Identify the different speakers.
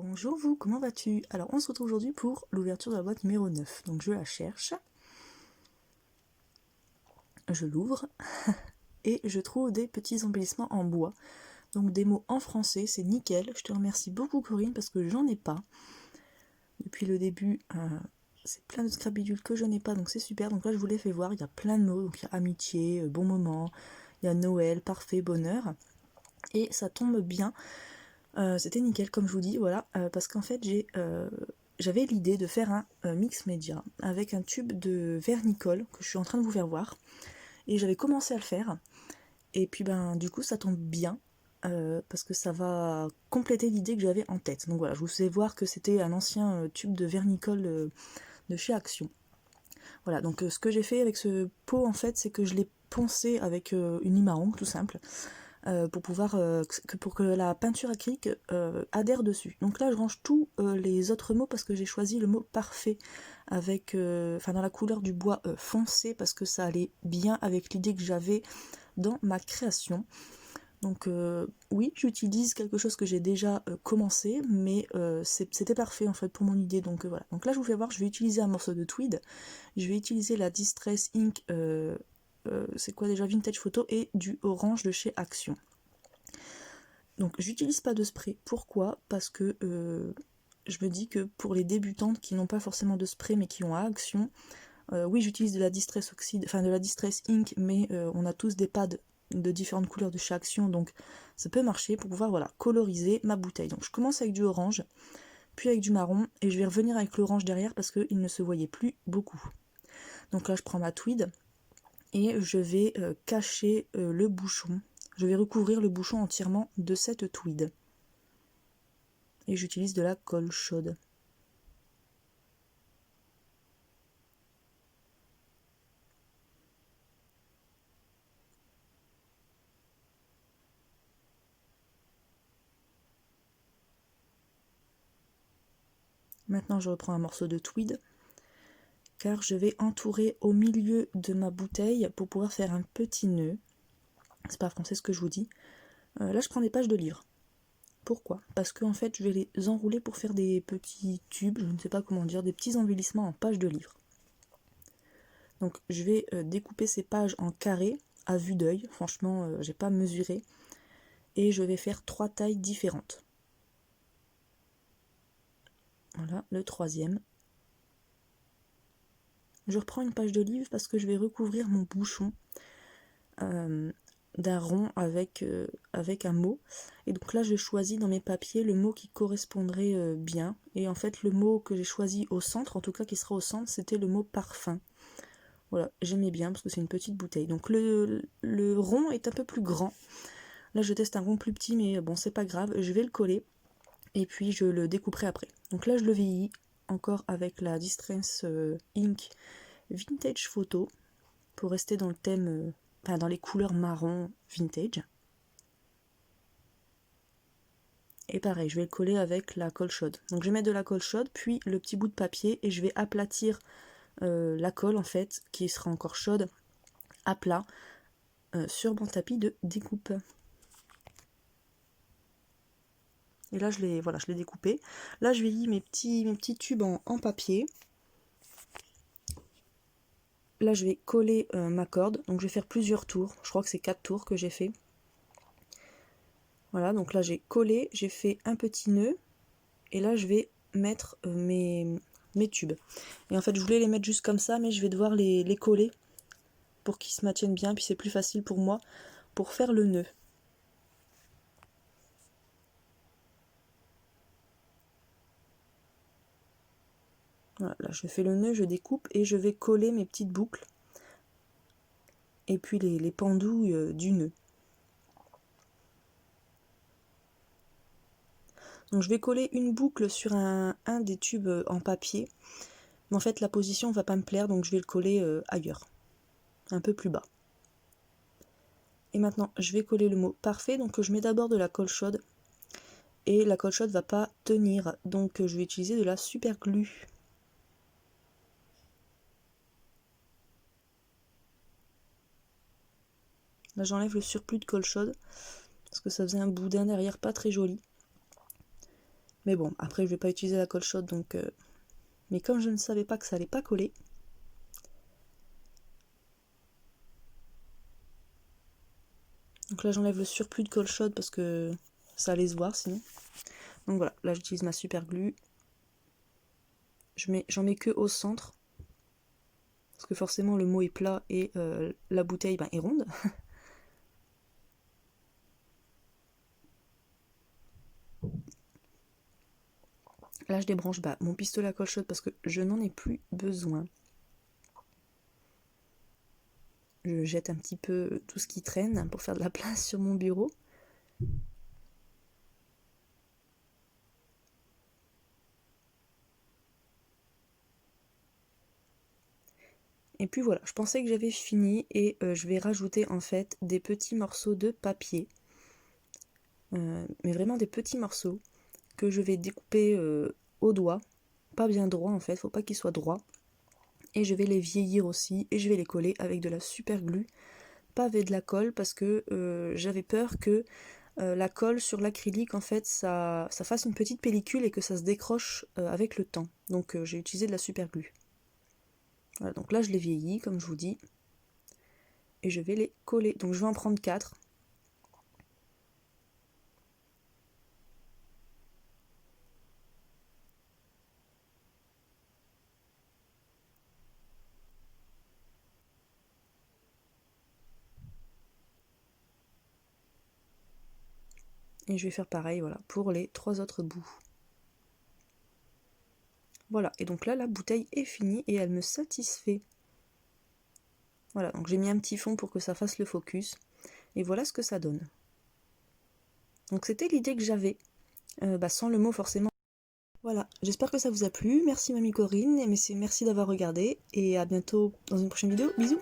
Speaker 1: Bonjour vous, comment vas-tu? Alors on se retrouve aujourd'hui pour l'ouverture de la boîte numéro 9. Donc je la cherche, je l'ouvre et je trouve des petits embellissements en bois. Donc des mots en français, c'est nickel. Je te remercie beaucoup Corinne parce que j'en ai pas. Depuis le début, c'est plein de scrabidules que je n'ai pas, donc c'est super. Donc là je vous l'ai fait voir, il y a plein de mots. Donc il y a amitié, bon moment, il y a Noël, parfait, bonheur. Et ça tombe bien. C'était nickel comme je vous dis, voilà, parce qu'en fait j'avais l'idée de faire un mix média avec un tube de vernicole que je suis en train de vous faire voir, et j'avais commencé à le faire, et puis ben du coup ça tombe bien, parce que ça va compléter l'idée que j'avais en tête. Donc voilà, je vous fais voir que c'était un ancien tube de vernicole de chez Action. Voilà, donc ce que j'ai fait avec ce pot en fait, c'est que je l'ai poncé avec une lime à ongles tout simple, pour que la peinture acrylique adhère dessus. Donc là je range tous les autres mots parce que j'ai choisi le mot parfait avec, dans la couleur du bois foncé, parce que ça allait bien avec l'idée que j'avais dans ma création. Donc oui, j'utilise quelque chose que j'ai déjà commencé, mais c'était parfait en fait pour mon idée. Donc voilà. Donc là je vous fais voir, je vais utiliser un morceau de tweed, je vais utiliser la Distress Ink, c'est quoi déjà, Vintage Photo, et du orange de chez Action. Donc j'utilise pas de spray. Pourquoi? Parce que je me dis que pour les débutantes qui n'ont pas forcément de spray mais qui ont à Action, oui j'utilise de la Distress Oxide, enfin de la Distress Ink, mais on a tous des pads de différentes couleurs de chez Action, donc ça peut marcher pour pouvoir voilà coloriser ma bouteille. Donc je commence avec du orange, puis avec du marron, et je vais revenir avec l'orange derrière parce qu'il ne se voyait plus beaucoup. Donc là je prends ma tweed et je vais cacher le bouchon. Je vais recouvrir le bouchon entièrement de cette tweed. Et j'utilise de la colle chaude. Maintenant je reprends un morceau de tweed, car je vais entourer au milieu de ma bouteille pour pouvoir faire un petit nœud. C'est pas français ce que je vous dis. Là je prends des pages de livre. Pourquoi? Parce que en fait je vais les enrouler pour faire des petits tubes, je ne sais pas comment dire, des petits embellissements en pages de livre. Donc je vais découper ces pages en carrés à vue d'œil, franchement j'ai pas mesuré, et je vais faire 3 tailles différentes. Voilà, le troisième. Je reprends une page de livre parce que je vais recouvrir mon bouchon d'un rond avec un mot. Et donc là, je choisis dans mes papiers le mot qui correspondrait bien. Et en fait, le mot que j'ai choisi au centre, en tout cas qui sera au centre, c'était le mot parfum. Voilà, j'aimais bien parce que c'est une petite bouteille. Donc le rond est un peu plus grand. Là, je teste un rond plus petit, mais bon, c'est pas grave. Je vais le coller et puis je le découperai après. Donc là, je le vieillis encore avec la Distress Ink Vintage Photo pour rester dans le thème, dans les couleurs marron vintage. Et pareil, je vais le coller avec la colle chaude. Donc je vais mettre de la colle chaude, puis le petit bout de papier, et je vais aplatir la colle en fait, qui sera encore chaude, à plat, sur mon tapis de découpe. Et là je l'ai découpé. Là je vais y mes petits tubes en papier. Là je vais coller ma corde, donc je vais faire plusieurs tours, je crois que c'est 4 tours que j'ai fait. Voilà, donc là j'ai collé, j'ai fait un petit nœud, et là je vais mettre mes tubes. Et en fait je voulais les mettre juste comme ça, mais je vais devoir les coller pour qu'ils se maintiennent bien, puis c'est plus facile pour moi pour faire le nœud. Voilà, là je fais le nœud, je découpe et je vais coller mes petites boucles et puis les pendouilles du nœud. Donc je vais coller une boucle sur un des tubes en papier, mais en fait la position va pas me plaire, donc je vais le coller ailleurs, un peu plus bas. Et maintenant je vais coller le mot parfait, donc je mets d'abord de la colle chaude, et la colle chaude va pas tenir, donc je vais utiliser de la super glue. Là j'enlève le surplus de colle chaude, parce que ça faisait un boudin derrière pas très joli. Mais bon, après je vais pas utiliser la colle chaude donc... Mais comme je ne savais pas que ça allait pas coller... Donc là j'enlève le surplus de colle chaude parce que ça allait se voir sinon. Donc voilà, là j'utilise ma super glue. J'en mets que au centre. Parce que forcément le mot est plat et la bouteille est ronde. Là je débranche mon pistolet à colle chaude parce que je n'en ai plus besoin. Je jette un petit peu tout ce qui traîne pour faire de la place sur mon bureau. Et puis voilà, je pensais que j'avais fini et je vais rajouter en fait des petits morceaux de papier. Mais vraiment des petits morceaux que je vais découper au doigt. Pas bien droit en fait, faut pas qu'ils soient droits. Et je vais les vieillir aussi et je vais les coller avec de la super glue. Pas avec de la colle parce que j'avais peur que la colle sur l'acrylique en fait ça fasse une petite pellicule et que ça se décroche avec le temps. Donc j'ai utilisé de la super glue. Voilà, donc là je les vieillis comme je vous dis. Et je vais les coller. Donc je vais en prendre 4. Et je vais faire pareil voilà, pour les 3 autres bouts. Voilà, et donc là la bouteille est finie et elle me satisfait. Voilà, donc j'ai mis un petit fond pour que ça fasse le focus. Et voilà ce que ça donne. Donc c'était l'idée que j'avais, sans le mot forcément. Voilà, j'espère que ça vous a plu. Merci mamie Corinne, et merci d'avoir regardé. Et à bientôt dans une prochaine vidéo. Bisous!